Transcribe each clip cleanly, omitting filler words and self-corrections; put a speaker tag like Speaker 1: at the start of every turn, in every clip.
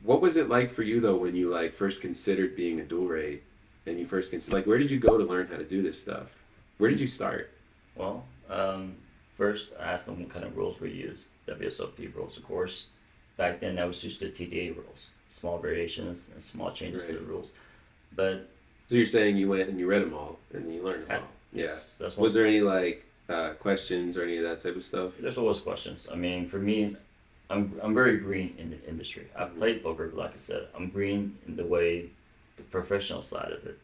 Speaker 1: What was it like for you though when you like first considered being a dual rate and you first considered like where did you go to learn how to do this stuff? Where did you start?
Speaker 2: Well, first I asked them what kind of rules we used. WSOP rules, of course. Back then, that was just the TDA rules, small variations and small changes to
Speaker 1: Right.
Speaker 2: the rules. But
Speaker 1: So you're saying you went and you read them all and you learned them
Speaker 2: had
Speaker 1: all. Yeah.
Speaker 2: yes, that's one.
Speaker 1: Was there any like questions or any of that type of stuff?
Speaker 2: There's always questions. I mean, for me, I'm very green in the industry. I
Speaker 1: Hmm.
Speaker 2: played poker, but like I said, I'm green in the way the professional side of it.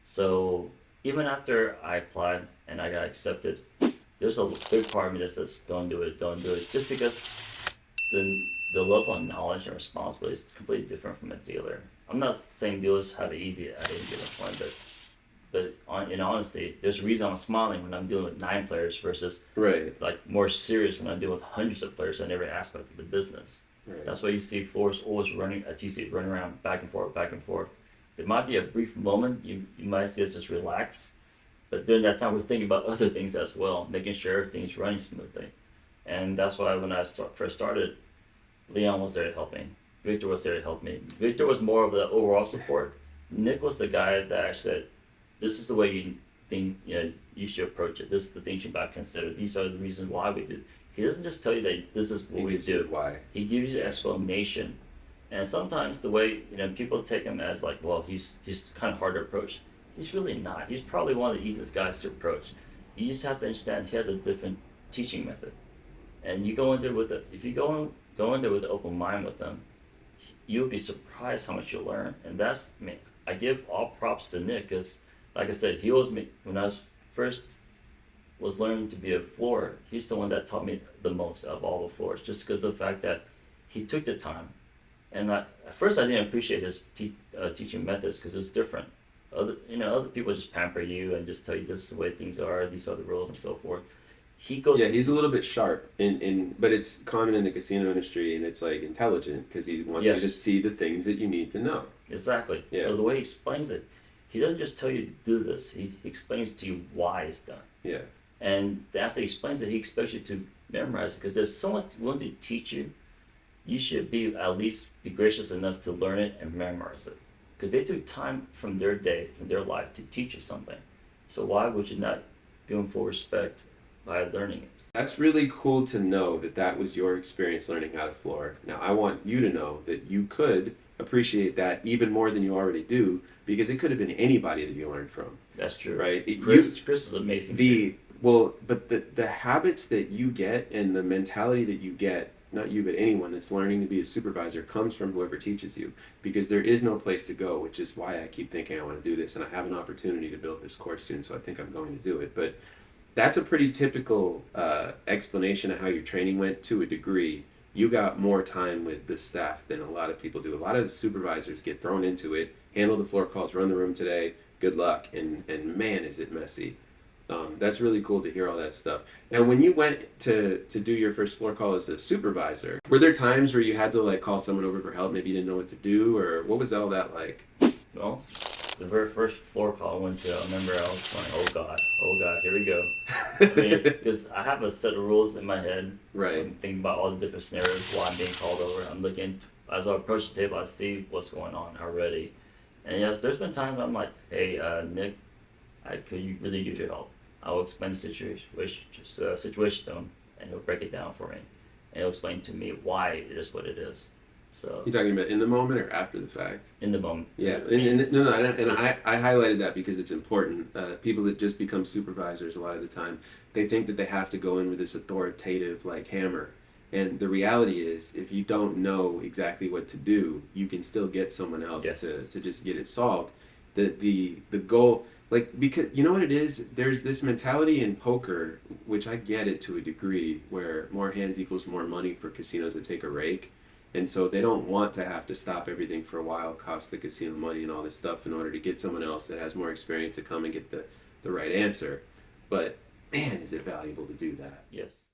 Speaker 2: So even after I applied and I got accepted, there's a big part of me that says, don't do it, just because the level of knowledge and responsibility is completely different from a dealer. I'm not saying dealers have it easy at any given point, in honesty, there's a reason I'm smiling when I'm dealing with 9 players versus
Speaker 1: Right.
Speaker 2: like more serious when I'm dealing with hundreds of players in every aspect of the business.
Speaker 1: Right.
Speaker 2: That's why you see floors always running, a TC running around back and forth, back and forth. There might be a brief moment you might see us just relax, but during that time we're thinking about other things as well, making sure everything's running smoothly. And that's why when first started, Leon was there to help me. Victor was there to help me. Victor was more of the overall support. Nick was the guy that said, "This is the way you think you should approach it. This is the things you might consider. These are the reasons why we do." He doesn't just tell you that this is what
Speaker 1: He
Speaker 2: we
Speaker 1: gives you
Speaker 2: do.
Speaker 1: why.
Speaker 2: He gives you explanation, and sometimes the way people take him as like, well, he's kind of hard to approach. He's really not. He's probably one of the easiest guys to approach. You just have to understand he has a different teaching method, and you go in there with if you go in there with an open mind with them, you'll be surprised how much you'll learn. And that's me. I give all props to Nick because, like I said, he always made when I was first was learning to be a floor. He's the one that taught me the most of all the floors, just because of the fact that he took the time. And at first, I didn't appreciate his teaching methods because it was different. Other people just pamper you and just tell you this is the way things are, these are the rules, and so forth. He goes
Speaker 1: Yeah, he's a little bit sharp but it's common in the casino industry and it's like intelligent because he wants you to
Speaker 2: yes,
Speaker 1: see the things that you need to know.
Speaker 2: exactly.
Speaker 1: Yeah.
Speaker 2: So the way he explains it, he doesn't just tell you to do this. He explains to you why it's done.
Speaker 1: Yeah.
Speaker 2: And after he explains it, he expects you to memorize it. Because if someone's willing to teach you, you should be at least be gracious enough to learn it and memorize it. Because they took time from their day, from their life to teach you something. So why would you not give them full respect by learning it?
Speaker 1: That's really cool to know that that was your experience learning how to floor. Now, I want you to know that you could appreciate that even more than you already do because it could have been anybody that you learned from,
Speaker 2: That's true.
Speaker 1: right?
Speaker 2: Chris is amazing too.
Speaker 1: But the habits that you get and the mentality that you get, not you, but anyone that's learning to be a supervisor comes from whoever teaches you because there is no place to go, which is why I keep thinking I want to do this and I have an opportunity to build this course soon, so I think I'm going to do it. But that's a pretty typical explanation of how your training went to a degree. You got more time with the staff than a lot of people do. A lot of supervisors get thrown into it, handle the floor calls, run the room today, good luck, and man, is it messy. That's really cool to hear all that stuff. Now, when you went to do your first floor call as a supervisor, were there times where you had to like call someone over for help? Maybe you didn't know what to do, or what was all that like?
Speaker 2: Well, the very first floor call I went to, I remember I was going, oh God, here we go. I mean, because I have a set of rules in my head.
Speaker 1: Right.
Speaker 2: I'm thinking about all the different scenarios why I'm being called over. I'm looking, as I approach the table, I see what's going on already. And yes, there's been times I'm like, hey, Nick, I could you really use your help. I will explain the situation to him, and he'll break it down for me. And he'll explain to me why it is what it is. So,
Speaker 1: You talking about in the moment or after the fact?
Speaker 2: in the moment.
Speaker 1: Yeah, and I highlighted that because it's important. People that just become supervisors a lot of the time, they think that they have to go in with this authoritative like hammer. And the reality is, if you don't know exactly what to do, you can still get someone else
Speaker 2: Yes.
Speaker 1: to just get it solved. The goal, like, because you know what it is, there's this mentality in poker, which I get it to a degree, where more hands equals more money for casinos that take a rake. And so they don't want to have to stop everything for a while, cost the casino money and all this stuff in order to get someone else that has more experience to come and get the right answer. But man, is it valuable to do that.
Speaker 2: Yes.